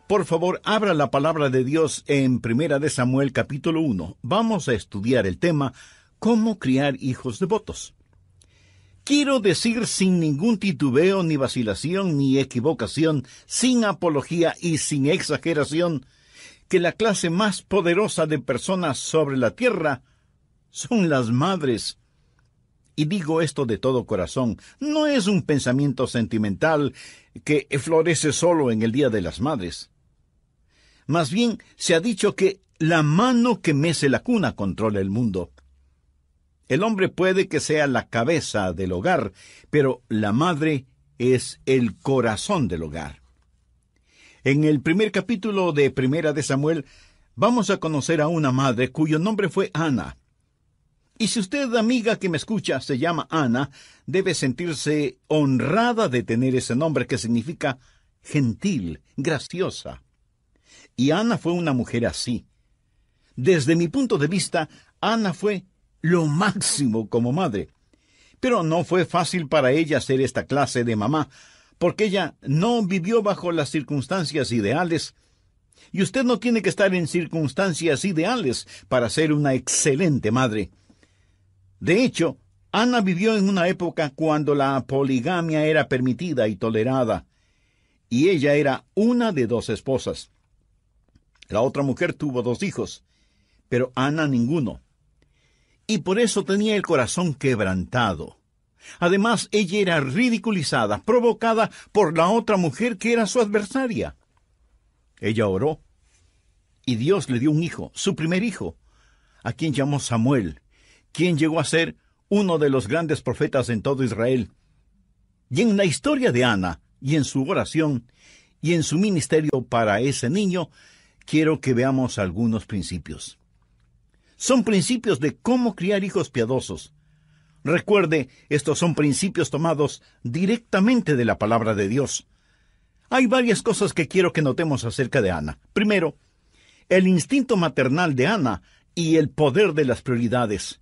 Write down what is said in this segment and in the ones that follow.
Por favor, abra la palabra de Dios en Primera de Samuel, capítulo 1. Vamos a estudiar el tema ¿Cómo criar hijos devotos? Quiero decir sin ningún titubeo, ni vacilación, ni equivocación, sin apología y sin exageración, que la clase más poderosa de personas sobre la tierra son las madres. Y digo esto de todo corazón, no es un pensamiento sentimental que florece solo en el Día de las Madres. Más bien, se ha dicho que la mano que mece la cuna controla el mundo. El hombre puede que sea la cabeza del hogar, pero la madre es el corazón del hogar. En el primer capítulo de Primera de Samuel, vamos a conocer a una madre cuyo nombre fue Ana. Y si usted, amiga que me escucha, se llama Ana, debe sentirse honrada de tener ese nombre que significa gentil, graciosa. Y Ana fue una mujer así. Desde mi punto de vista, Ana fue lo máximo como madre. Pero no fue fácil para ella ser esta clase de mamá, porque ella no vivió bajo las circunstancias ideales. Y usted no tiene que estar en circunstancias ideales para ser una excelente madre. De hecho, Ana vivió en una época cuando la poligamia era permitida y tolerada, y ella era una de 2 esposas. La otra mujer tuvo 2 hijos, pero Ana ninguno. Y por eso tenía el corazón quebrantado. Además, ella era ridiculizada, provocada por la otra mujer que era su adversaria. Ella oró, y Dios le dio un hijo, su primer hijo, a quien llamó Samuel, quien llegó a ser uno de los grandes profetas en todo Israel. Y en la historia de Ana, y en su oración, y en su ministerio para ese niño, quiero que veamos algunos principios. Son principios de cómo criar hijos piadosos. Recuerde, estos son principios tomados directamente de la palabra de Dios. Hay varias cosas que quiero que notemos acerca de Ana. Primero, el instinto maternal de Ana y el poder de las prioridades.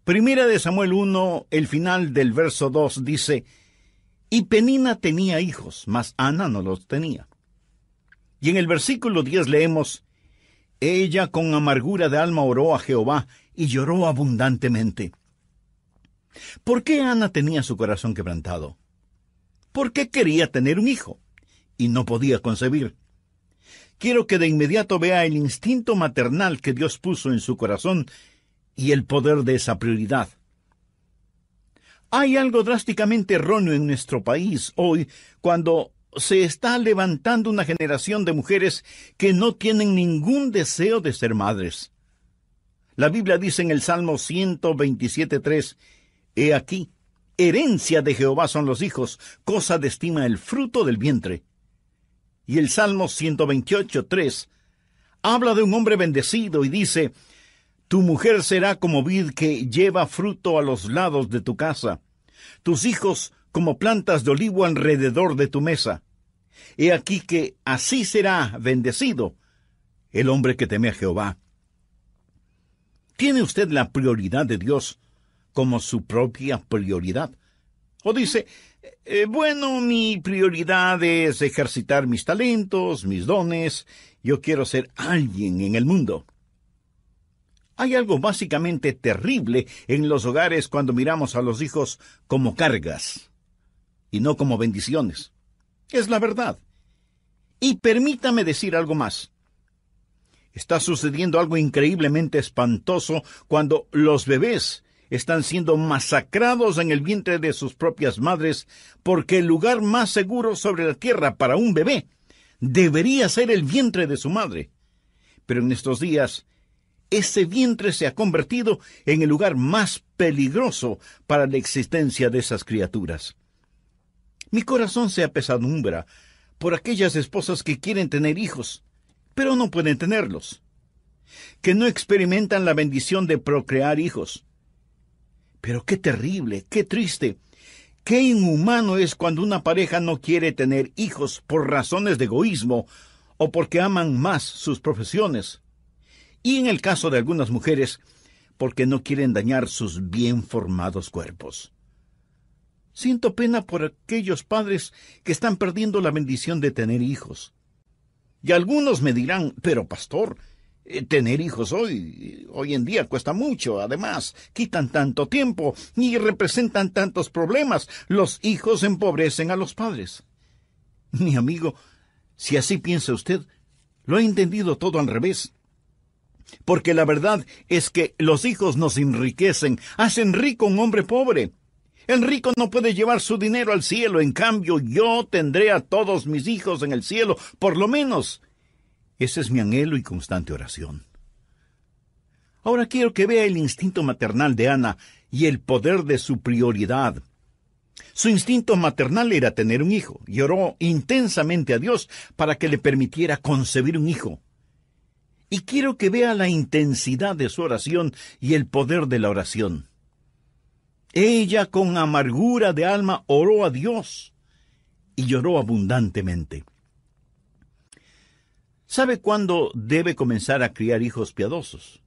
Primera de Samuel 1, el final del verso 2 dice, «Y Penina tenía hijos, mas Ana no los tenía». Y en el versículo 10 leemos, «Ella con amargura de alma oró a Jehová y lloró abundantemente». ¿Por qué Ana tenía su corazón quebrantado? Porque quería tener un hijo y no podía concebir. Quiero que de inmediato vea el instinto maternal que Dios puso en su corazón y el poder de esa prioridad. Hay algo drásticamente erróneo en nuestro país hoy cuando se está levantando una generación de mujeres que no tienen ningún deseo de ser madres. La Biblia dice en el Salmo 127:3, «He aquí, herencia de Jehová son los hijos, cosa de estima el fruto del vientre». Y el Salmo 128:3 habla de un hombre bendecido y dice, «Tu mujer será como vid que lleva fruto a los lados de tu casa, tus hijos como plantas de olivo alrededor de tu mesa. He aquí que así será bendecido el hombre que teme a Jehová». ¿Tiene usted la prioridad de Dios como su propia prioridad? O dice, bueno, mi prioridad es ejercitar mis talentos, mis dones, yo quiero ser alguien en el mundo. Hay algo básicamente terrible en los hogares cuando miramos a los hijos como cargas y no como bendiciones. Es la verdad. Y permítame decir algo más. Está sucediendo algo increíblemente espantoso cuando los bebés están siendo masacrados en el vientre de sus propias madres, porque el lugar más seguro sobre la tierra para un bebé debería ser el vientre de su madre. Pero en estos días, ese vientre se ha convertido en el lugar más peligroso para la existencia de esas criaturas. Mi corazón se apesadumbra por aquellas esposas que quieren tener hijos, pero no pueden tenerlos, que no experimentan la bendición de procrear hijos. Pero qué terrible, qué triste, qué inhumano es cuando una pareja no quiere tener hijos por razones de egoísmo o porque aman más sus profesiones. Y en el caso de algunas mujeres, porque no quieren dañar sus bien formados cuerpos. Siento pena por aquellos padres que están perdiendo la bendición de tener hijos. Y algunos me dirán, pero pastor, tener hijos hoy en día cuesta mucho. Además, quitan tanto tiempo y representan tantos problemas. Los hijos empobrecen a los padres. Mi amigo, si así piensa usted, lo ha entendido todo al revés. Porque la verdad es que los hijos nos enriquecen, hacen rico a un hombre pobre. El rico no puede llevar su dinero al cielo, en cambio yo tendré a todos mis hijos en el cielo, por lo menos. Ese es mi anhelo y constante oración. Ahora quiero que vea el instinto maternal de Ana y el poder de su prioridad. Su instinto maternal era tener un hijo, y oró intensamente a Dios para que le permitiera concebir un hijo. Y quiero que vea la intensidad de su oración y el poder de la oración. Ella con amargura de alma oró a Dios y lloró abundantemente. ¿Sabe cuándo debe comenzar a criar hijos piadosos?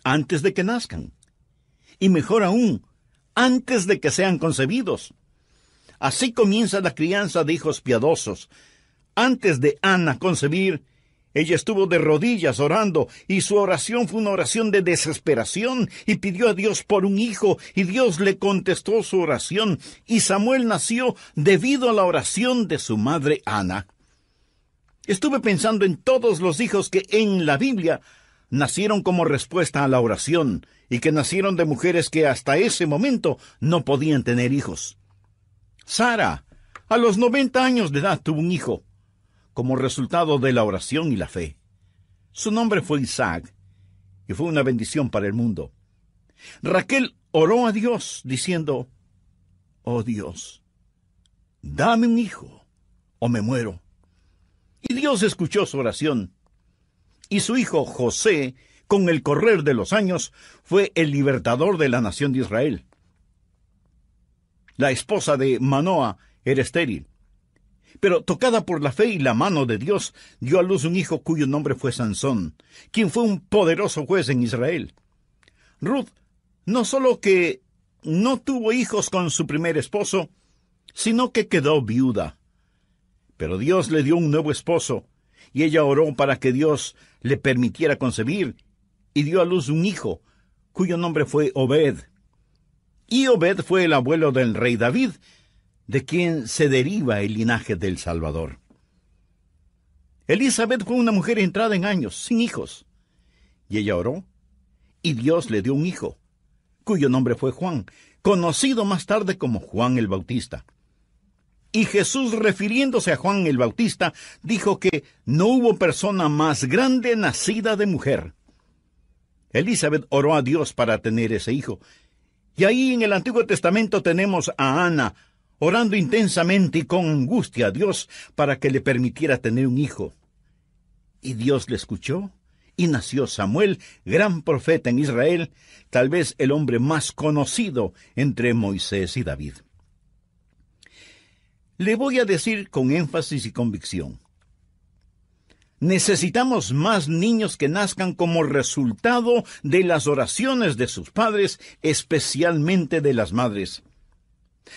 Antes de que nazcan. Y mejor aún, antes de que sean concebidos. Así comienza la crianza de hijos piadosos. Antes de Ana concebir, ella estuvo de rodillas orando, y su oración fue una oración de desesperación, y pidió a Dios por un hijo, y Dios le contestó su oración, y Samuel nació debido a la oración de su madre Ana. Estuve pensando en todos los hijos que en la Biblia nacieron como respuesta a la oración, y que nacieron de mujeres que hasta ese momento no podían tener hijos. Sara, a los 90 años de edad, tuvo un hijo, como resultado de la oración y la fe. Su nombre fue Isaac, y fue una bendición para el mundo. Raquel oró a Dios, diciendo, «Oh Dios, dame un hijo, o me muero». Y Dios escuchó su oración, y su hijo José, con el correr de los años, fue el libertador de la nación de Israel. La esposa de Manoa era estéril, pero tocada por la fe y la mano de Dios, dio a luz un hijo cuyo nombre fue Sansón, quien fue un poderoso juez en Israel. Ruth no solo que no tuvo hijos con su primer esposo, sino que quedó viuda. Pero Dios le dio un nuevo esposo, y ella oró para que Dios le permitiera concebir, y dio a luz un hijo, cuyo nombre fue Obed. Y Obed fue el abuelo del rey David, de quien se deriva el linaje del Salvador. Elizabeth fue una mujer entrada en años, sin hijos. Y ella oró, y Dios le dio un hijo, cuyo nombre fue Juan, conocido más tarde como Juan el Bautista. Y Jesús, refiriéndose a Juan el Bautista, dijo que no hubo persona más grande nacida de mujer. Elizabeth oró a Dios para tener ese hijo. Y ahí en el Antiguo Testamento tenemos a Ana, orando intensamente y con angustia a Dios para que le permitiera tener un hijo. Y Dios le escuchó, y nació Samuel, gran profeta en Israel, tal vez el hombre más conocido entre Moisés y David. Le voy a decir con énfasis y convicción: necesitamos más niños que nazcan como resultado de las oraciones de sus padres, especialmente de las madres.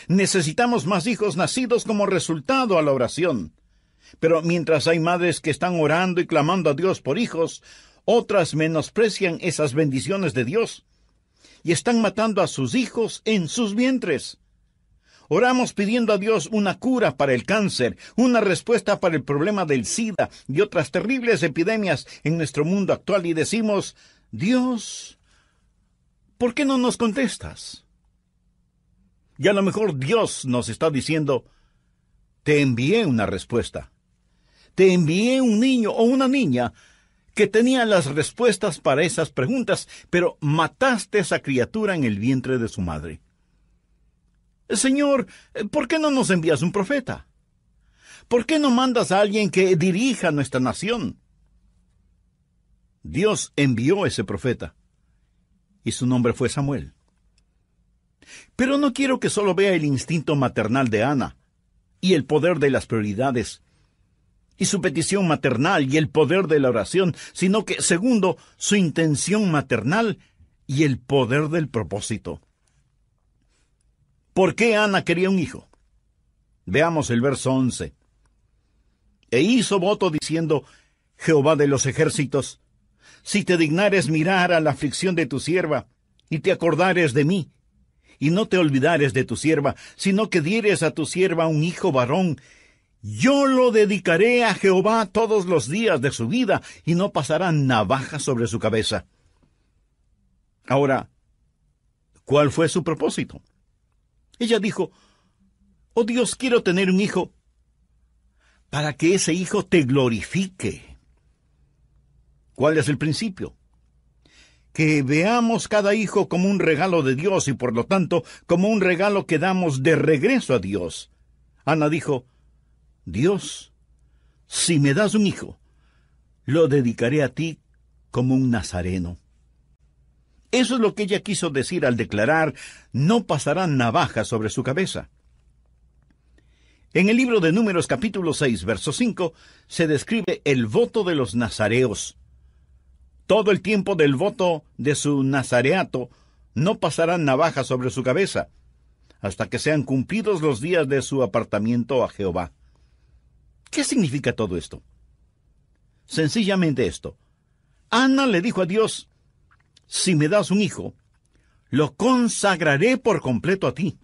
Necesitamos más hijos nacidos como resultado a la oración. Pero mientras hay madres que están orando y clamando a Dios por hijos, otras menosprecian esas bendiciones de Dios y están matando a sus hijos en sus vientres. Oramos pidiendo a Dios una cura para el cáncer, una respuesta para el problema del SIDA y otras terribles epidemias en nuestro mundo actual, y decimos: Dios, ¿por qué no nos contestas? Y a lo mejor Dios nos está diciendo: te envié una respuesta. Te envié un niño o una niña que tenía las respuestas para esas preguntas, pero mataste a esa criatura en el vientre de su madre. Señor, ¿por qué no nos envías un profeta? ¿Por qué no mandas a alguien que dirija nuestra nación? Dios envió a ese profeta, y su nombre fue Samuel. Pero no quiero que solo vea el instinto maternal de Ana, y el poder de las prioridades, y su petición maternal y el poder de la oración, sino que, segundo, su intención maternal y el poder del propósito. ¿Por qué Ana quería un hijo? Veamos el verso 11. E hizo voto diciendo: Jehová de los ejércitos, si te dignares mirar a la aflicción de tu sierva, y te acordares de mí, y no te olvidares de tu sierva, sino que dieres a tu sierva un hijo varón, yo lo dedicaré a Jehová todos los días de su vida, y no pasará navaja sobre su cabeza. Ahora, ¿cuál fue su propósito? Ella dijo: Oh Dios, quiero tener un hijo, para que ese hijo te glorifique. ¿Cuál es el principio? Que veamos cada hijo como un regalo de Dios y por lo tanto como un regalo que damos de regreso a Dios. Ana dijo: Dios, si me das un hijo, lo dedicaré a ti como un nazareno. Eso es lo que ella quiso decir al declarar: no pasará navaja sobre su cabeza. En el libro de Números capítulo 6, verso 5, se describe el voto de los nazareos. Todo el tiempo del voto de su nazareato no pasará navaja sobre su cabeza, hasta que sean cumplidos los días de su apartamiento a Jehová. ¿Qué significa todo esto? Sencillamente esto. Ana le dijo a Dios: si me das un hijo, lo consagraré por completo a ti.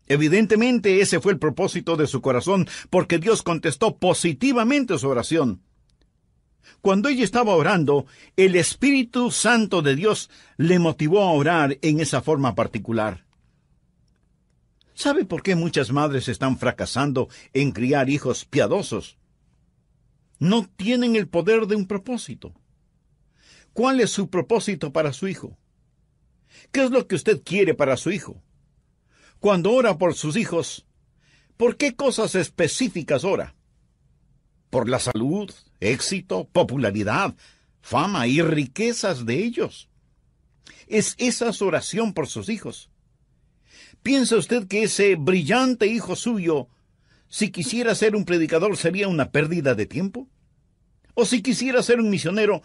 Evidentemente ese fue el propósito de su corazón, porque Dios contestó positivamente su oración. Cuando ella estaba orando, el Espíritu Santo de Dios le motivó a orar en esa forma particular. ¿Sabe por qué muchas madres están fracasando en criar hijos piadosos? No tienen el poder de un propósito. ¿Cuál es su propósito para su hijo? ¿Qué es lo que usted quiere para su hijo? Cuando ora por sus hijos, ¿por qué cosas específicas ora? ¿Por la salud, éxito, popularidad, fama y riquezas de ellos? ¿Es esa su oración por sus hijos? ¿Piensa usted que ese brillante hijo suyo, si quisiera ser un predicador, sería una pérdida de tiempo? ¿O si quisiera ser un misionero,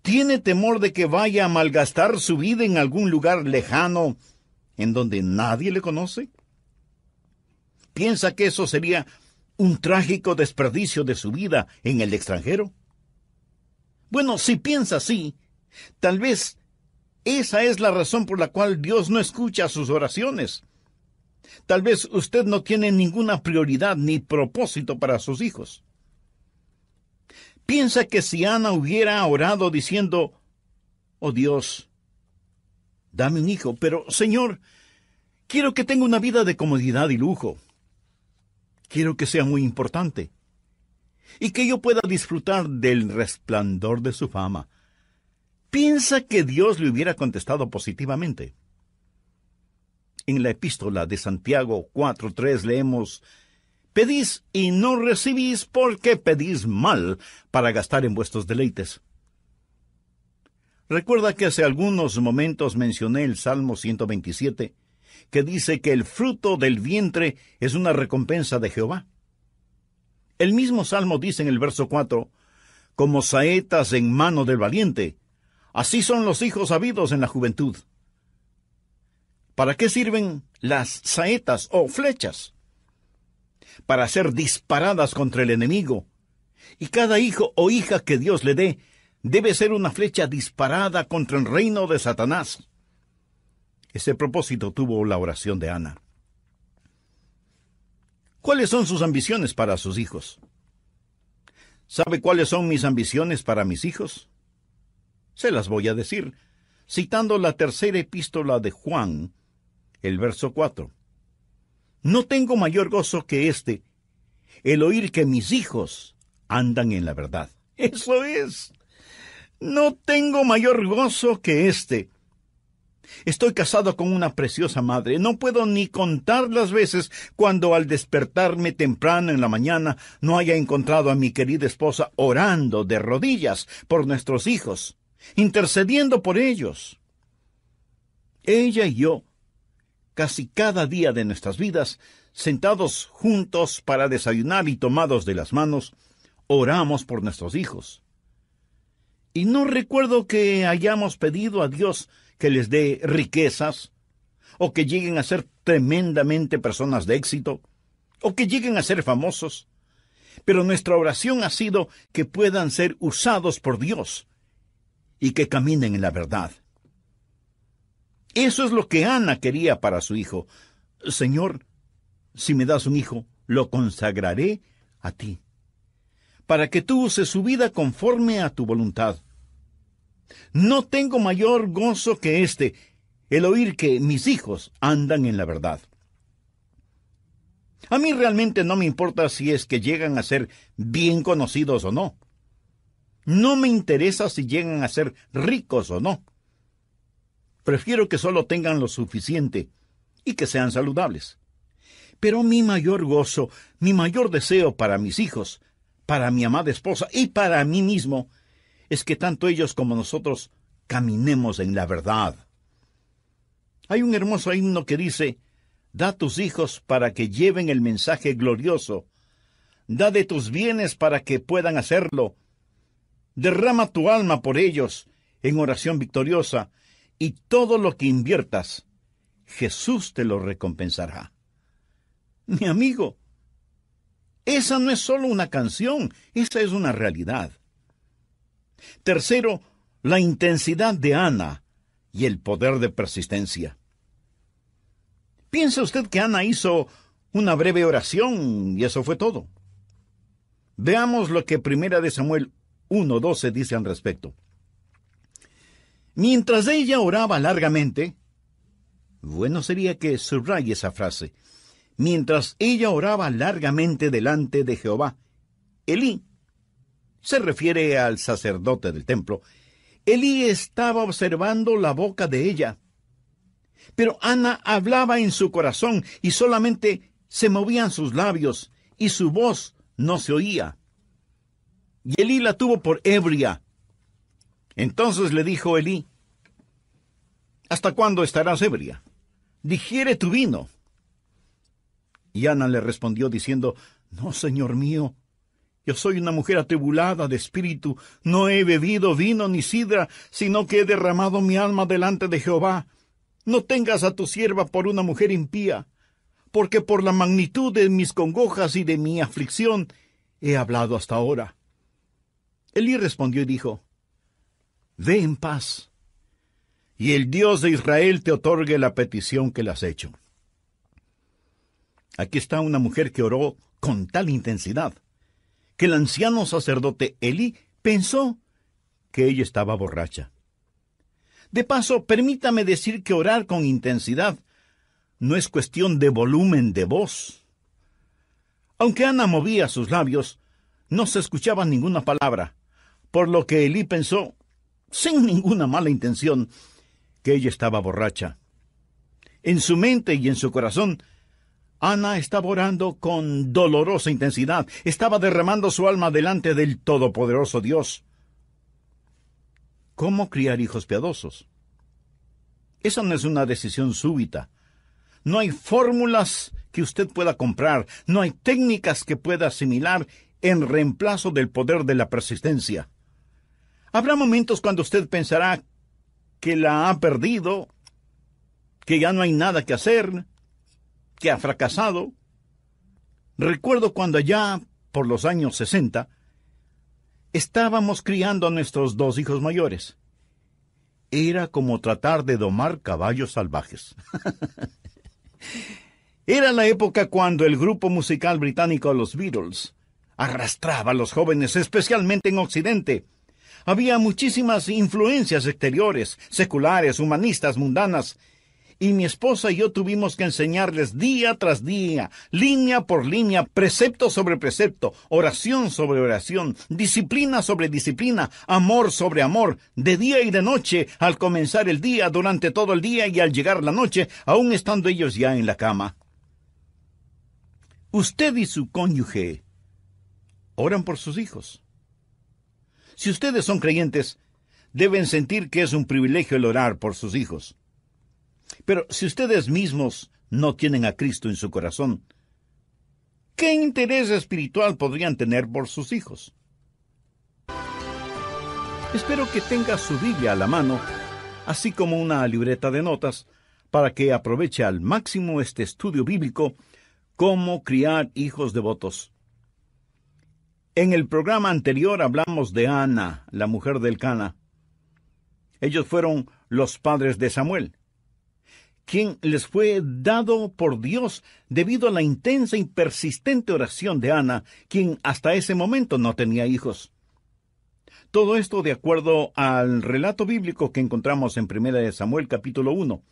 tiene temor de que vaya a malgastar su vida en algún lugar lejano en donde nadie le conoce? ¿Piensa que eso sería un trágico desperdicio de su vida en el extranjero? Bueno, si piensa así, tal vez esa es la razón por la cual Dios no escucha sus oraciones. Tal vez usted no tiene ninguna prioridad ni propósito para sus hijos. Piensa que si Ana hubiera orado diciendo: oh Dios, dame un hijo, pero Señor, quiero que tenga una vida de comodidad y lujo. Quiero que sea muy importante y que yo pueda disfrutar del resplandor de su fama. ¿Piensa que Dios le hubiera contestado positivamente? En la epístola de Santiago 4:3 leemos: pedís y no recibís porque pedís mal para gastar en vuestros deleites. Recuerda que hace algunos momentos mencioné el Salmo 127, que dice que el fruto del vientre es una recompensa de Jehová. El mismo Salmo dice en el verso 4, como saetas en mano del valiente, así son los hijos habidos en la juventud. ¿Para qué sirven las saetas o flechas? Para ser disparadas contra el enemigo. Y cada hijo o hija que Dios le dé debe ser una flecha disparada contra el reino de Satanás. Ese propósito tuvo la oración de Ana. ¿Cuáles son sus ambiciones para sus hijos? ¿Sabe cuáles son mis ambiciones para mis hijos? Se las voy a decir, citando la tercera epístola de Juan, el verso 4. No tengo mayor gozo que este, el oír que mis hijos andan en la verdad. Eso es. No tengo mayor gozo que este. Estoy casado con una preciosa madre. No puedo ni contar las veces cuando al despertarme temprano en la mañana no haya encontrado a mi querida esposa orando de rodillas por nuestros hijos, intercediendo por ellos. Ella y yo, casi cada día de nuestras vidas, sentados juntos para desayunar y tomados de las manos, oramos por nuestros hijos. Y no recuerdo que hayamos pedido a Dios que les dé riquezas, o que lleguen a ser tremendamente personas de éxito, o que lleguen a ser famosos. Pero nuestra oración ha sido que puedan ser usados por Dios y que caminen en la verdad. Eso es lo que Ana quería para su hijo. Señor, si me das un hijo, lo consagraré a ti, para que tú uses su vida conforme a tu voluntad. No tengo mayor gozo que el oír que mis hijos andan en la verdad. A mí realmente no me importa si es que llegan a ser bien conocidos o no. No me interesa si llegan a ser ricos o no. Prefiero que solo tengan lo suficiente y que sean saludables. Pero mi mayor gozo, mi mayor deseo para mis hijos, para mi amada esposa y para mí mismo, es que tanto ellos como nosotros caminemos en la verdad. Hay un hermoso himno que dice: da tus hijos para que lleven el mensaje glorioso. Da de tus bienes para que puedan hacerlo. Derrama tu alma por ellos en oración victoriosa, y todo lo que inviertas, Jesús te lo recompensará. Mi amigo, esa no es solo una canción, esa es una realidad. Tercero, la intensidad de Ana y el poder de persistencia. ¿Piensa usted que Ana hizo una breve oración y eso fue todo? Veamos lo que 1 Samuel 1:12 dice al respecto. Mientras ella oraba largamente, bueno sería que subraye esa frase, mientras ella oraba largamente delante de Jehová, Elí, se refiere al sacerdote del templo, Elí estaba observando la boca de ella. Pero Ana hablaba en su corazón y solamente se movían sus labios y su voz no se oía. Y Elí la tuvo por ebria. Entonces le dijo Elí: ¿hasta cuándo estarás ebria? Digiere tu vino. Y Ana le respondió diciendo: no, señor mío, yo soy una mujer atribulada de espíritu, no he bebido vino ni sidra, sino que he derramado mi alma delante de Jehová. No tengas a tu sierva por una mujer impía, porque por la magnitud de mis congojas y de mi aflicción he hablado hasta ahora. Elí respondió y dijo: ve en paz, y el Dios de Israel te otorgue la petición que le has hecho. Aquí está una mujer que oró con tal intensidad que el anciano sacerdote Elí pensó que ella estaba borracha. De paso, permítame decir que orar con intensidad no es cuestión de volumen de voz. Aunque Ana movía sus labios, no se escuchaba ninguna palabra, por lo que Elí pensó, sin ninguna mala intención, que ella estaba borracha. En su mente y en su corazón, Ana estaba orando con dolorosa intensidad, estaba derramando su alma delante del Todopoderoso Dios. ¿Cómo criar hijos piadosos? Esa no es una decisión súbita. No hay fórmulas que usted pueda comprar, no hay técnicas que pueda asimilar en reemplazo del poder de la persistencia. Habrá momentos cuando usted pensará que la ha perdido, que ya no hay nada que hacer, que ha fracasado. Recuerdo cuando allá, por los años 60, estábamos criando a nuestros 2 hijos mayores. Era como tratar de domar caballos salvajes. Era la época cuando el grupo musical británico Los Beatles arrastraba a los jóvenes, especialmente en Occidente. Había muchísimas influencias exteriores, seculares, humanistas, mundanas, y mi esposa y yo tuvimos que enseñarles día tras día, línea por línea, precepto sobre precepto, oración sobre oración, disciplina sobre disciplina, amor sobre amor, de día y de noche, al comenzar el día, durante todo el día y al llegar la noche, aun estando ellos ya en la cama. Usted y su cónyuge oran por sus hijos. Si ustedes son creyentes, deben sentir que es un privilegio el orar por sus hijos. Pero si ustedes mismos no tienen a Cristo en su corazón, ¿qué interés espiritual podrían tener por sus hijos? Espero que tenga su Biblia a la mano, así como una libreta de notas, para que aproveche al máximo este estudio bíblico, Cómo criar hijos devotos. En el programa anterior hablamos de Ana, la mujer del Cana. Ellos fueron los padres de Samuel, quien les fue dado por Dios debido a la intensa y persistente oración de Ana, quien hasta ese momento no tenía hijos. Todo esto de acuerdo al relato bíblico que encontramos en 1 Samuel capítulo 1.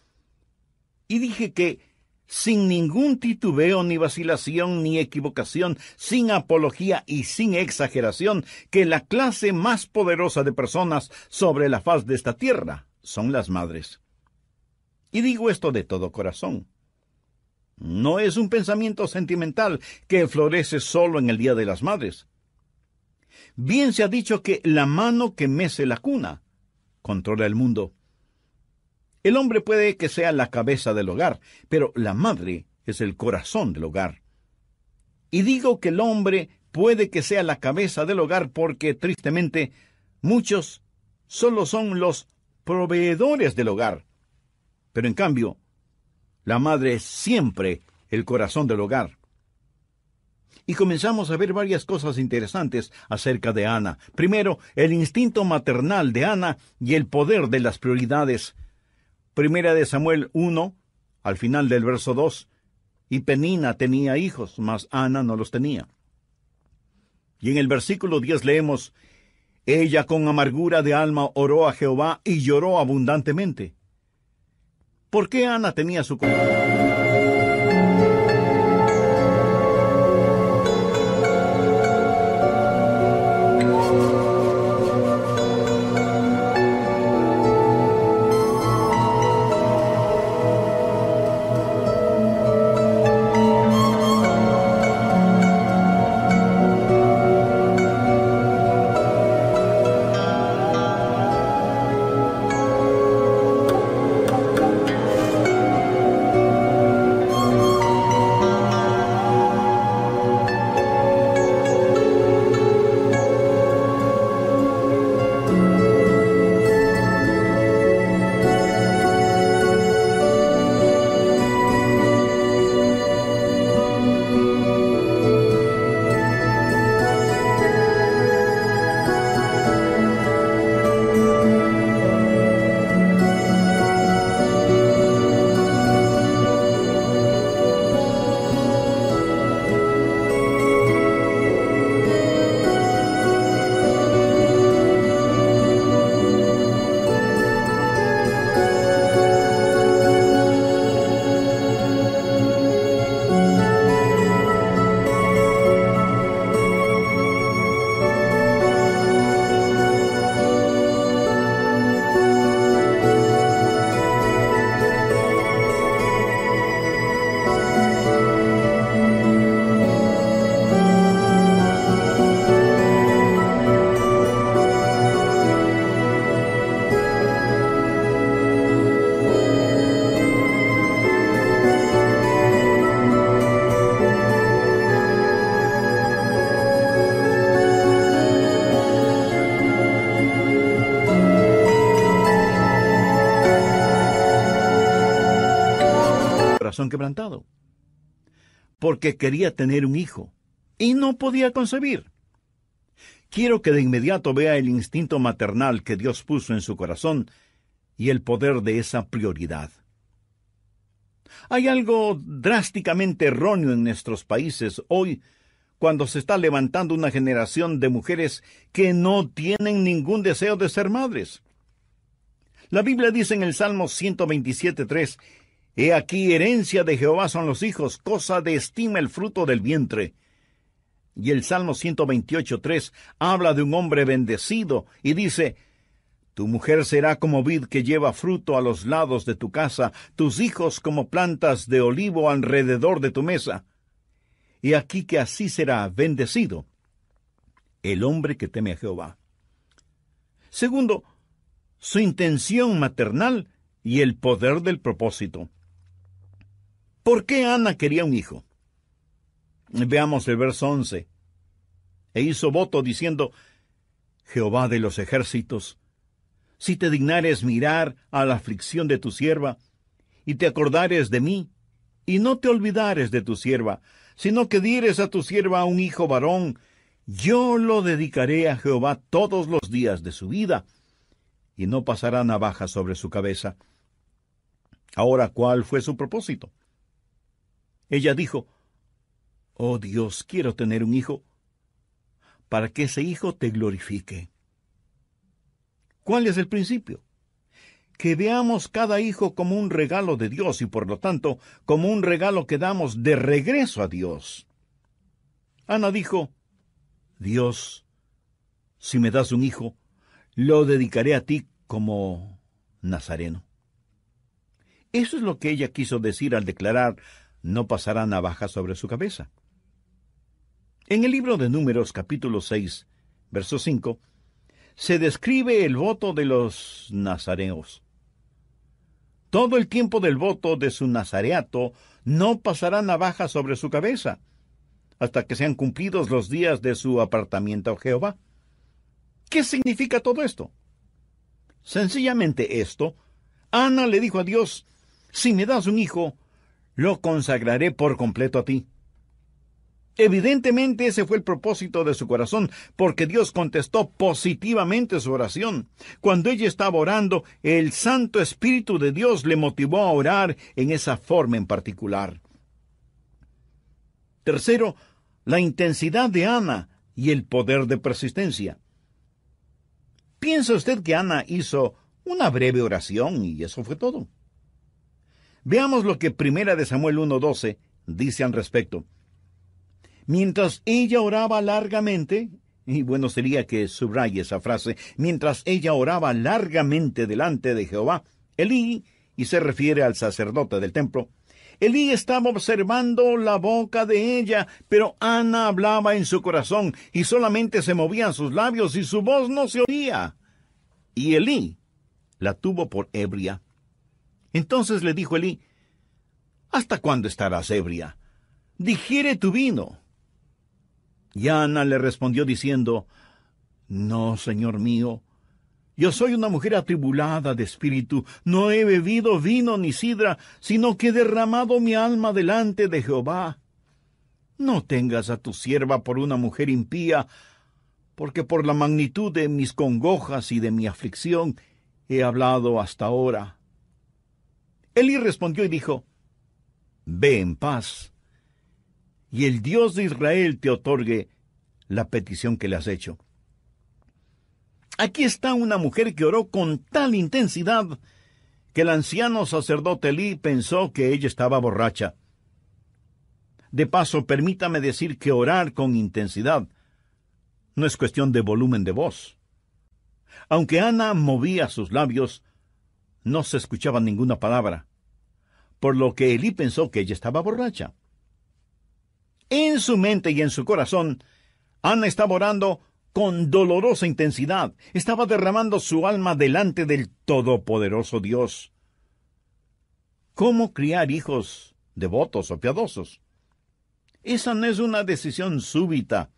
Y dije que sin ningún titubeo, ni vacilación, ni equivocación, sin apología y sin exageración, que la clase más poderosa de personas sobre la faz de esta tierra son las madres. Y digo esto de todo corazón. No es un pensamiento sentimental que florece solo en el Día de las Madres. Bien se ha dicho que la mano que mece la cuna controla el mundo. El hombre puede que sea la cabeza del hogar, pero la madre es el corazón del hogar. Y digo que el hombre puede que sea la cabeza del hogar porque, tristemente, muchos solo son los proveedores del hogar. Pero en cambio, la madre es siempre el corazón del hogar. Y comenzamos a ver varias cosas interesantes acerca de Ana. Primero, el instinto maternal de Ana y el poder de las prioridades. 1 Samuel 1, al final del verso 2, y Penina tenía hijos, mas Ana no los tenía. Y en el versículo 10 leemos, ella con amargura de alma oró a Jehová y lloró abundantemente. ¿Por qué Ana tenía su corazón quebrantado? Porque quería tener un hijo y no podía concebir. Quiero que de inmediato vea el instinto maternal que Dios puso en su corazón y el poder de esa prioridad. Hay algo drásticamente erróneo en nuestros países hoy cuando se está levantando una generación de mujeres que no tienen ningún deseo de ser madres. La Biblia dice en el Salmo 127:3, «He aquí herencia de Jehová son los hijos, cosa de estima el fruto del vientre». Y el Salmo 128:3 habla de un hombre bendecido y dice, «Tu mujer será como vid que lleva fruto a los lados de tu casa, tus hijos como plantas de olivo alrededor de tu mesa». Y aquí que así será bendecido el hombre que teme a Jehová. Segundo, su intención maternal y el poder del propósito. ¿Por qué Ana quería un hijo? Veamos el verso 11. E hizo voto diciendo, «Jehová de los ejércitos, si te dignares mirar a la aflicción de tu sierva, y te acordares de mí, y no te olvidares de tu sierva, sino que dieres a tu sierva un hijo varón, Yo lo dedicaré a Jehová todos los días de su vida, y no pasará navaja sobre su cabeza. Ahora, ¿cuál fue su propósito? Ella dijo, oh Dios, quiero tener un hijo, para que ese hijo te glorifique. ¿Cuál es el principio? Que veamos cada hijo como un regalo de Dios y por lo tanto como un regalo que damos de regreso a Dios. Ana dijo, Dios, si me das un hijo, lo dedicaré a ti como nazareno. Eso es lo que ella quiso decir al declarar, no pasará navaja sobre su cabeza. En el libro de Números, capítulo 6, verso 5, se describe el voto de los nazareos. Todo el tiempo del voto de su nazareato no pasará navaja sobre su cabeza, hasta que sean cumplidos los días de su apartamiento a Jehová. ¿Qué significa todo esto? Sencillamente esto, Ana le dijo a Dios, si me das un hijo, lo consagraré por completo a ti. Evidentemente ese fue el propósito de su corazón, porque Dios contestó positivamente su oración. Cuando ella estaba orando, el Santo Espíritu de Dios le motivó a orar en esa forma en particular. Tercero, la intensidad de Ana y el poder de persistencia. ¿Piensa usted que Ana hizo una breve oración y eso fue todo? Veamos lo que 1 Samuel 1:12 dice al respecto. Mientras ella oraba largamente, y bueno sería que subraye esa frase, mientras ella oraba largamente delante de Jehová, Elí, y se refiere al sacerdote del templo, Elí estaba observando la boca de ella, pero Ana hablaba en su corazón, y solamente se movían sus labios y su voz no se oía. Y Elí la tuvo por ebria. Entonces le dijo Elí, ¿hasta cuándo estarás ebria? Digiere tu vino. Y Ana le respondió diciendo, no, señor mío, yo soy una mujer atribulada de espíritu, no he bebido vino ni sidra, sino que he derramado mi alma delante de Jehová. No tengas a tu sierva por una mujer impía, porque por la magnitud de mis congojas y de mi aflicción he hablado hasta ahora. Elí respondió y dijo, ve en paz, y el Dios de Israel te otorgue la petición que le has hecho. Aquí está una mujer que oró con tal intensidad que el anciano sacerdote Elí pensó que ella estaba borracha. De paso, permítame decir que orar con intensidad no es cuestión de volumen de voz. Aunque Ana movía sus labios, no se escuchaba ninguna palabra, por lo que Elí pensó que ella estaba borracha. En su mente y en su corazón, Ana estaba orando con dolorosa intensidad. Estaba derramando su alma delante del todopoderoso Dios. ¿Cómo criar hijos devotos o piadosos? Esa no es una decisión súbita.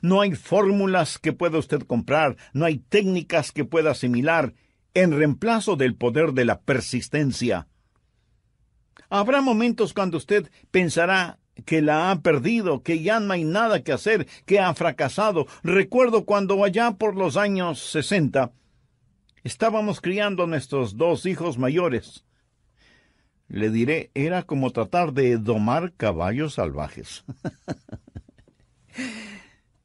No hay fórmulas que pueda usted comprar, no hay técnicas que pueda asimilar en reemplazo del poder de la persistencia. Habrá momentos cuando usted pensará que la ha perdido, que ya no hay nada que hacer, que ha fracasado. Recuerdo cuando allá por los años 60 estábamos criando a nuestros 2 hijos mayores. Le diré, era como tratar de domar caballos salvajes.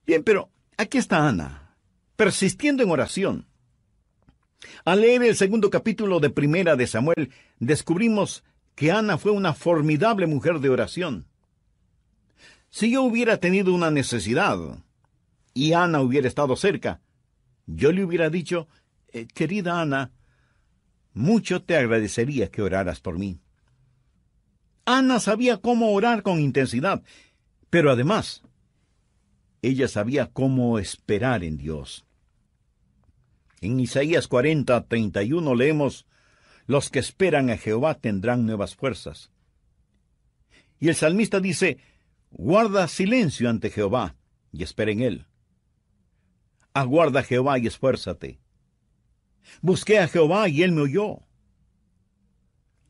Bien, pero aquí está Ana, persistiendo en oración. Al leer el 2 capítulo de 1 de Samuel, descubrimos que Ana fue una formidable mujer de oración. Si yo hubiera tenido una necesidad y Ana hubiera estado cerca, yo le hubiera dicho, querida Ana, mucho te agradecería que oraras por mí. Ana sabía cómo orar con intensidad, pero además, ella sabía cómo esperar en Dios. En Isaías 40:31 leemos, los que esperan a Jehová tendrán nuevas fuerzas. Y el salmista dice, guarda silencio ante Jehová y espera en él. Aguarda a Jehová y esfuérzate. Busqué a Jehová y él me oyó.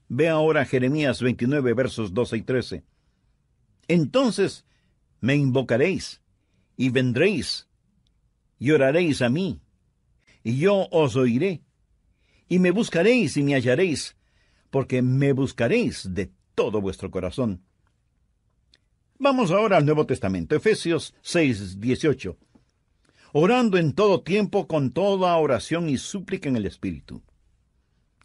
Ve ahora Jeremías 29, versos 12 y 13. Entonces me invocaréis, y vendréis, y oraréis a mí, y yo os oiré, y me buscaréis y me hallaréis, porque me buscaréis de todo vuestro corazón. Vamos ahora al Nuevo Testamento, Efesios 6:18. Orando en todo tiempo con toda oración y súplica en el Espíritu.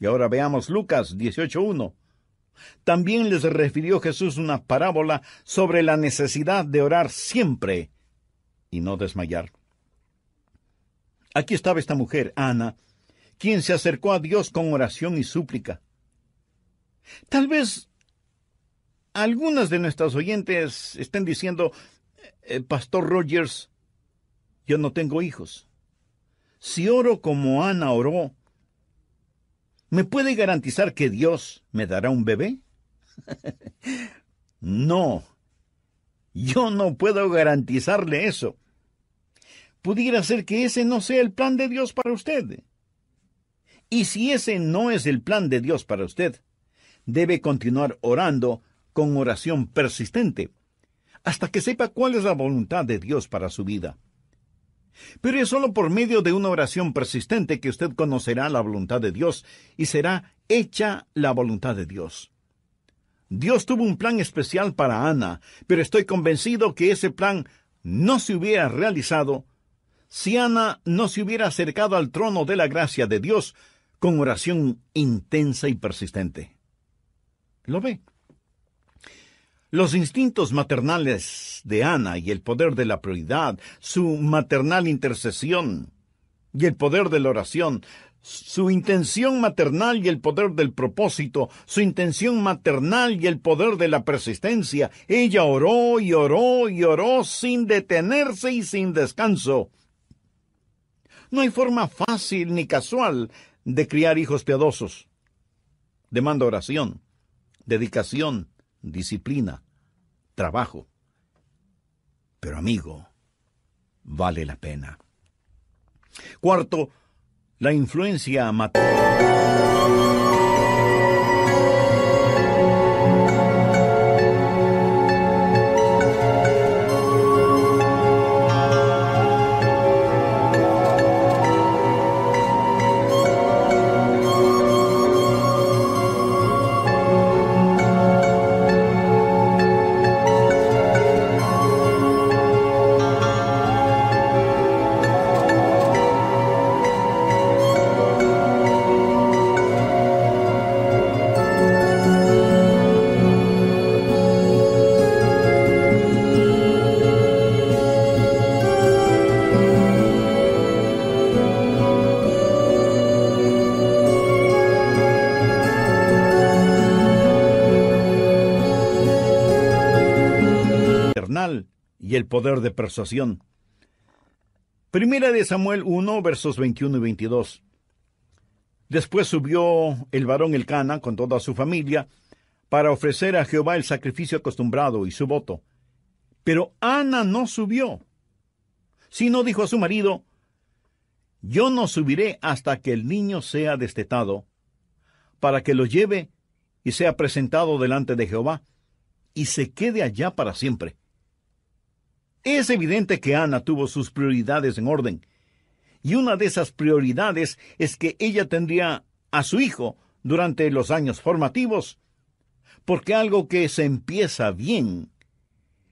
Y ahora veamos Lucas 18:1. También les refirió Jesús una parábola sobre la necesidad de orar siempre y no desmayar. Aquí estaba esta mujer, Ana, quien se acercó a Dios con oración y súplica. Tal vez algunas de nuestras oyentes estén diciendo, Pastor Rogers, yo no tengo hijos. Si oro como Ana oró, ¿me puede garantizar que Dios me dará un bebé? No, yo no puedo garantizarle eso. Pudiera ser que ese no sea el plan de Dios para usted. Y si ese no es el plan de Dios para usted, debe continuar orando con oración persistente, hasta que sepa cuál es la voluntad de Dios para su vida. Pero es solo por medio de una oración persistente que usted conocerá la voluntad de Dios y será hecha la voluntad de Dios. Dios tuvo un plan especial para Ana, pero estoy convencido que ese plan no se hubiera realizado si Ana no se hubiera acercado al trono de la gracia de Dios con oración intensa y persistente. ¿Lo ve? Los instintos maternales de Ana y el poder de la prioridad, su maternal intercesión y el poder de la oración, su intención maternal y el poder del propósito, su intención maternal y el poder de la persistencia. Ella oró y oró y oró sin detenerse y sin descanso. No hay forma fácil ni casual de criar hijos piadosos. Demanda oración, dedicación, disciplina, trabajo. Pero amigo, vale la pena. Cuarto, la influencia materna. Y el poder de persuasión. Primera de Samuel 1, versos 21 y 22. Después subió el varón Elcana con toda su familia para ofrecer a Jehová el sacrificio acostumbrado y su voto. Pero Ana no subió, sino dijo a su marido, yo no subiré hasta que el niño sea destetado, para que lo lleve y sea presentado delante de Jehová, y se quede allá para siempre. Es evidente que Ana tuvo sus prioridades en orden, y una de esas prioridades es que ella tendría a su hijo durante los años formativos, porque algo que se empieza bien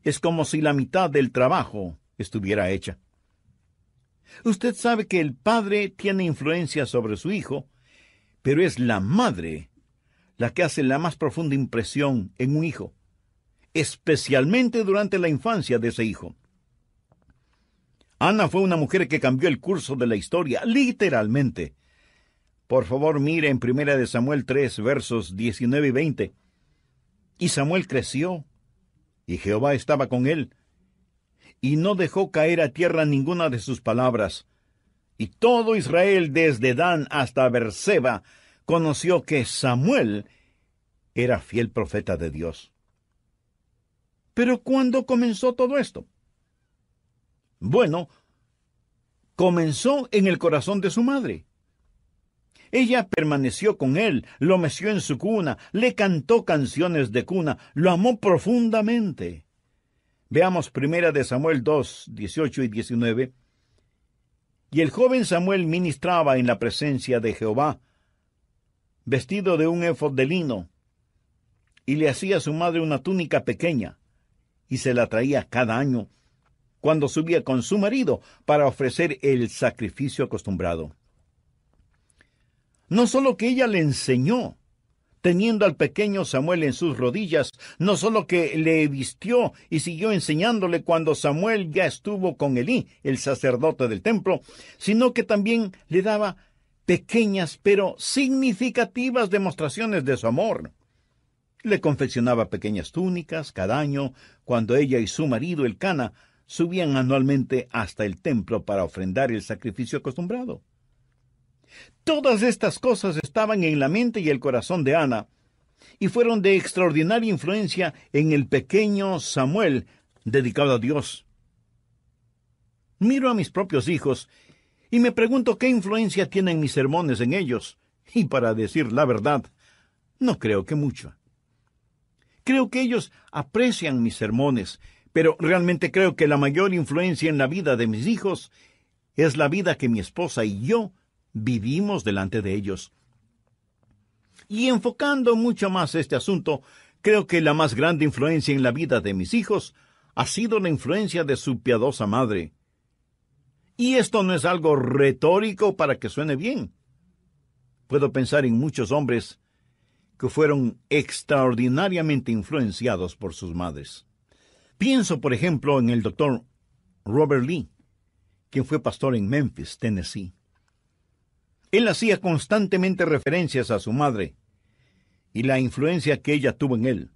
es como si la mitad del trabajo estuviera hecha. Usted sabe que el padre tiene influencia sobre su hijo, pero es la madre la que hace la más profunda impresión en un hijo, especialmente durante la infancia de ese hijo. Ana fue una mujer que cambió el curso de la historia, literalmente. Por favor, mire en 1 Samuel 3, versos 19 y 20. Y Samuel creció, y Jehová estaba con él, y no dejó caer a tierra ninguna de sus palabras. Y todo Israel, desde Dan hasta Berseba, conoció que Samuel era fiel profeta de Dios. ¿Pero cuándo comenzó todo esto? Bueno, comenzó en el corazón de su madre. Ella permaneció con él, lo meció en su cuna, le cantó canciones de cuna, lo amó profundamente. Veamos 1 Samuel 2, 18 y 19. Y el joven Samuel ministraba en la presencia de Jehová, vestido de un éfod de lino, y le hacía a su madre una túnica pequeña, y se la traía cada año, cuando subía con su marido para ofrecer el sacrificio acostumbrado. No solo que ella le enseñó, teniendo al pequeño Samuel en sus rodillas, no solo que le vistió y siguió enseñándole cuando Samuel ya estuvo con Elí, el sacerdote del templo, sino que también le daba pequeñas pero significativas demostraciones de su amor. Le confeccionaba pequeñas túnicas cada año cuando ella y su marido Elcana subían anualmente hasta el templo para ofrendar el sacrificio acostumbrado. Todas estas cosas estaban en la mente y el corazón de Ana, y fueron de extraordinaria influencia en el pequeño Samuel, dedicado a Dios. Miro a mis propios hijos, y me pregunto qué influencia tienen mis sermones en ellos, y para decir la verdad, no creo que mucho. Creo que ellos aprecian mis sermones, pero realmente creo que la mayor influencia en la vida de mis hijos es la vida que mi esposa y yo vivimos delante de ellos. Y enfocando mucho más este asunto, creo que la más grande influencia en la vida de mis hijos ha sido la influencia de su piadosa madre. Y esto no es algo retórico para que suene bien. Puedo pensar en muchos hombres que fueron extraordinariamente influenciados por sus madres. Pienso, por ejemplo, en el doctor Robert Lee, quien fue pastor en Memphis, Tennessee. Él hacía constantemente referencias a su madre y la influencia que ella tuvo en él.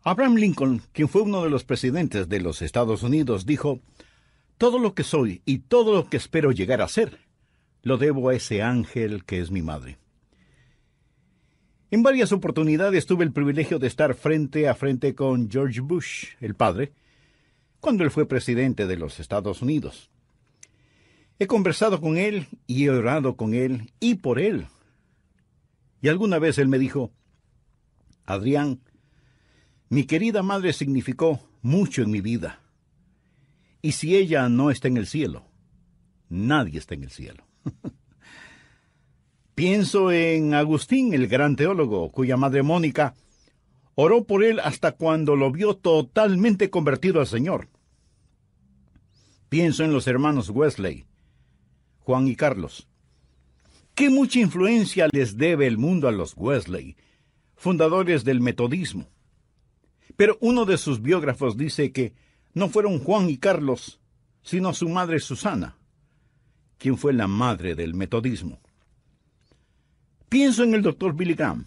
Abraham Lincoln, quien fue uno de los presidentes de los Estados Unidos, dijo: «Todo lo que soy y todo lo que espero llegar a ser, lo debo a ese ángel que es mi madre». En varias oportunidades tuve el privilegio de estar frente a frente con George Bush, el padre, cuando él fue presidente de los Estados Unidos. He conversado con él y he orado con él y por él. Y alguna vez él me dijo: «Adrián, mi querida madre significó mucho en mi vida. Y si ella no está en el cielo, nadie está en el cielo». Pienso en Agustín, el gran teólogo, cuya madre Mónica oró por él hasta cuando lo vio totalmente convertido al Señor. Pienso en los hermanos Wesley, Juan y Carlos. Qué mucha influencia les debe el mundo a los Wesley, fundadores del metodismo. Pero uno de sus biógrafos dice que no fueron Juan y Carlos, sino su madre Susana, quien fue la madre del metodismo. Pienso en el doctor Billy Graham,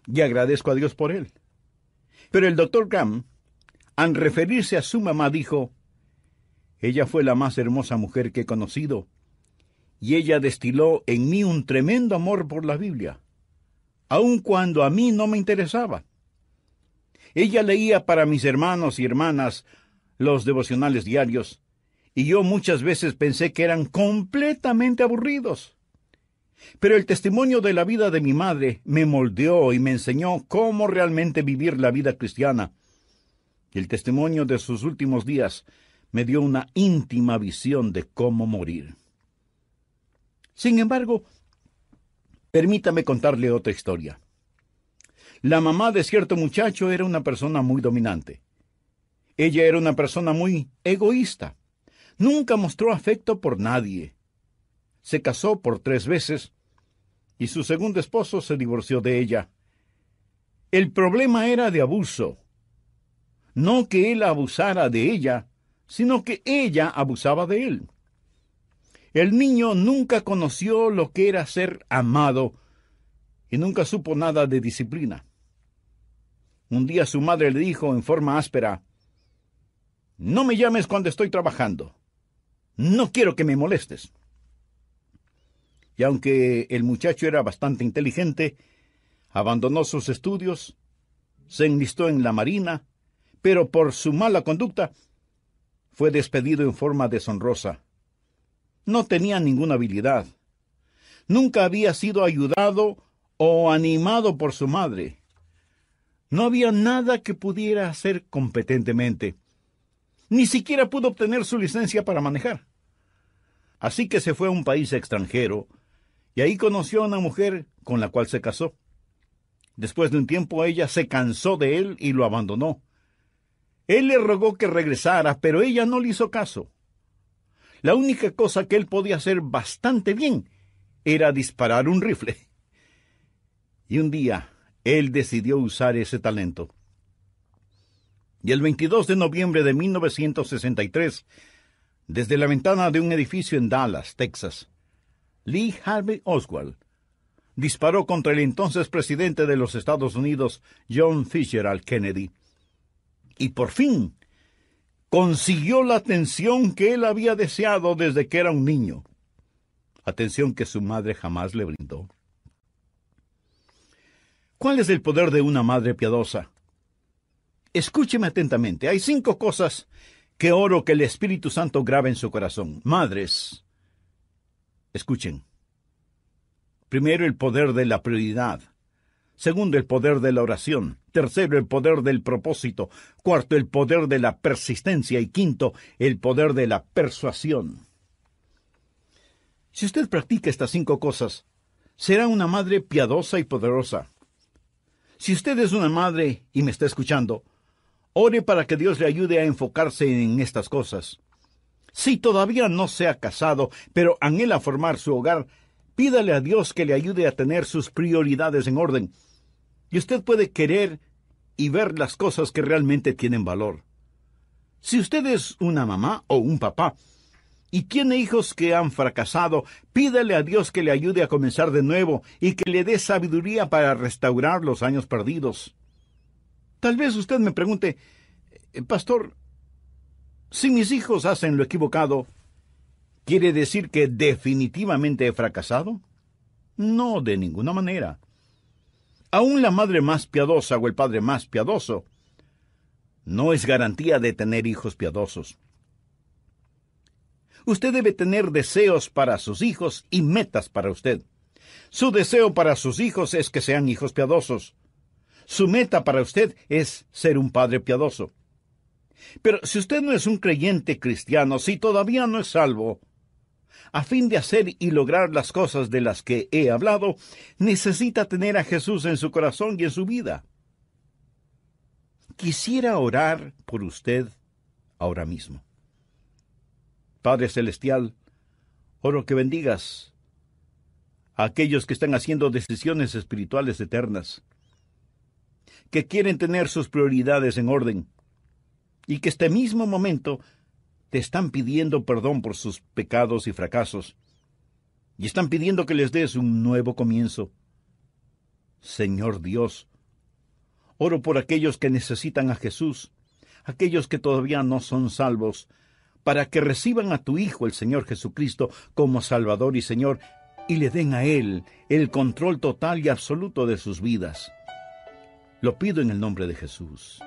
y agradezco a Dios por él. Pero el doctor Graham, al referirse a su mamá, dijo: «Ella fue la más hermosa mujer que he conocido, y ella destiló en mí un tremendo amor por la Biblia, aun cuando a mí no me interesaba. Ella leía para mis hermanos y hermanas los devocionales diarios, y yo muchas veces pensé que eran completamente aburridos. Pero el testimonio de la vida de mi madre me moldeó y me enseñó cómo realmente vivir la vida cristiana. El testimonio de sus últimos días me dio una íntima visión de cómo morir». Sin embargo, permítame contarle otra historia. La mamá de cierto muchacho era una persona muy dominante. Ella era una persona muy egoísta. Nunca mostró afecto por nadie. Se casó por 3 veces y su segundo esposo se divorció de ella. El problema era de abuso. No que él abusara de ella, sino que ella abusaba de él. El niño nunca conoció lo que era ser amado y nunca supo nada de disciplina. Un día su madre le dijo en forma áspera: «No me llames cuando estoy trabajando. No quiero que me molestes». Y aunque el muchacho era bastante inteligente, abandonó sus estudios, se enlistó en la marina, pero por su mala conducta fue despedido en forma deshonrosa. No tenía ninguna habilidad. Nunca había sido ayudado o animado por su madre. No había nada que pudiera hacer competentemente. Ni siquiera pudo obtener su licencia para manejar. Así que se fue a un país extranjero y ahí conoció a una mujer con la cual se casó. Después de un tiempo ella se cansó de él y lo abandonó. Él le rogó que regresara, pero ella no le hizo caso. La única cosa que él podía hacer bastante bien era disparar un rifle. Y un día él decidió usar ese talento. Y el 22 de noviembre de 1963, desde la ventana de un edificio en Dallas, Texas, Lee Harvey Oswald disparó contra el entonces presidente de los Estados Unidos, John Fitzgerald Kennedy. Y por fin consiguió la atención que él había deseado desde que era un niño. Atención que su madre jamás le brindó. ¿Cuál es el poder de una madre piadosa? Escúcheme atentamente. Hay 5 cosas que oro que el Espíritu Santo grabe en su corazón. Madres, escuchen. Primero, el poder de la prioridad. Segundo, el poder de la oración. Tercero, el poder del propósito. Cuarto, el poder de la persistencia. Y quinto, el poder de la persuasión. Si usted practica estas 5 cosas, será una madre piadosa y poderosa. Si usted es una madre y me está escuchando, ore para que Dios le ayude a enfocarse en estas cosas. Si todavía no se ha casado, pero anhela formar su hogar, pídale a Dios que le ayude a tener sus prioridades en orden. Y usted puede querer y ver las cosas que realmente tienen valor. Si usted es una mamá o un papá y tiene hijos que han fracasado, pídale a Dios que le ayude a comenzar de nuevo y que le dé sabiduría para restaurar los años perdidos. Tal vez usted me pregunte, pastor, si mis hijos hacen lo equivocado, ¿quiere decir que definitivamente he fracasado? No, de ninguna manera. Aún la madre más piadosa o el padre más piadoso no es garantía de tener hijos piadosos. Usted debe tener deseos para sus hijos y metas para usted. Su deseo para sus hijos es que sean hijos piadosos. Su meta para usted es ser un padre piadoso. Pero si usted no es un creyente cristiano, si todavía no es salvo, a fin de hacer y lograr las cosas de las que he hablado, necesita tener a Jesús en su corazón y en su vida. Quisiera orar por usted ahora mismo. Padre Celestial, oro que bendigas a aquellos que están haciendo decisiones espirituales eternas, que quieren tener sus prioridades en orden, y que este mismo momento te están pidiendo perdón por sus pecados y fracasos, y están pidiendo que les des un nuevo comienzo. Señor Dios, oro por aquellos que necesitan a Jesús, aquellos que todavía no son salvos, para que reciban a tu Hijo, el Señor Jesucristo, como Salvador y Señor, y le den a Él el control total y absoluto de sus vidas. Lo pido en el nombre de Jesús.